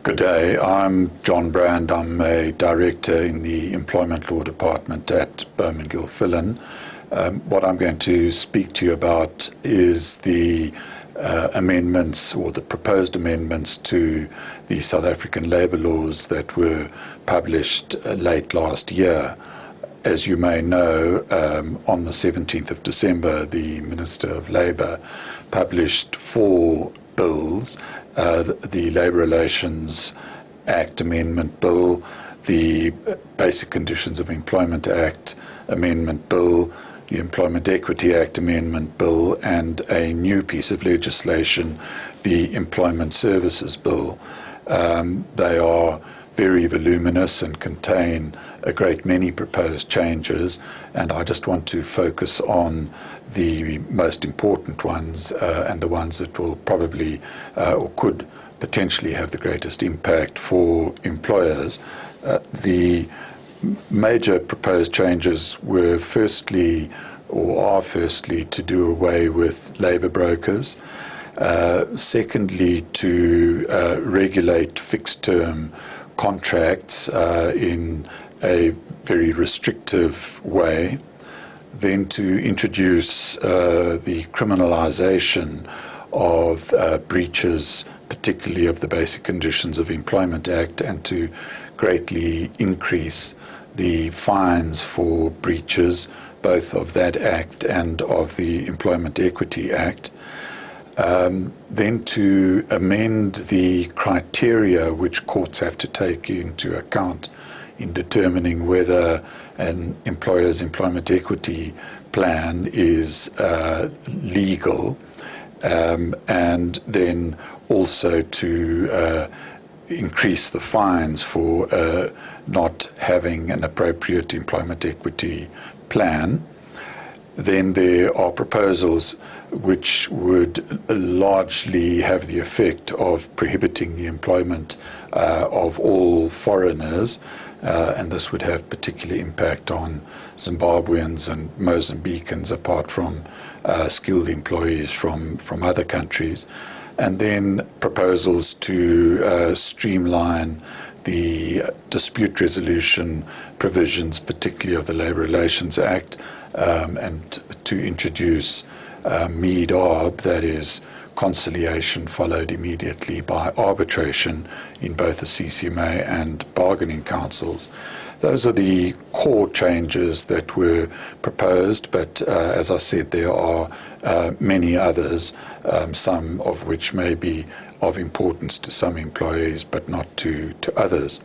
Good day. I'm John Brand. I'm a director in the Employment Law Department at Bowman Gilfillan. What I'm going to speak to you about is the amendments or the proposed amendments to the South African labour laws that were published late last year. As you may know, on the 17th of December, the Minister of Labour published 4 bills, the Labour Relations Act Amendment Bill, the Basic Conditions of Employment Act Amendment Bill, the Employment Equity Act Amendment Bill, and a new piece of legislation, the Employment Services Bill. They are very voluminous and contain a great many proposed changes, and I just want to focus on the most important ones and the ones that will probably or could potentially have the greatest impact for employers. The major proposed changes were firstly to do away with labour brokers, secondly to regulate fixed-term contracts in a very restrictive way, then to introduce the criminalisation of breaches, particularly of the Basic Conditions of Employment Act, and to greatly increase the fines for breaches, both of that Act and of the Employment Equity Act. Then to amend the criteria which courts have to take into account in determining whether an employer's employment equity plan is legal, and then also to increase the fines for not having an appropriate employment equity plan. Then there are proposals which would largely have the effect of prohibiting the employment of all foreigners, and this would have particular impact on Zimbabweans and Mozambicans, apart from skilled employees from other countries. And then proposals to streamline the dispute resolution provisions, particularly of the Labour Relations Act, and to introduce MEAD-ARB, that is, conciliation followed immediately by arbitration in both the CCMA and bargaining councils. Those are the core changes that were proposed, but as I said, there are many others, some of which may be of importance to some employees but not to others.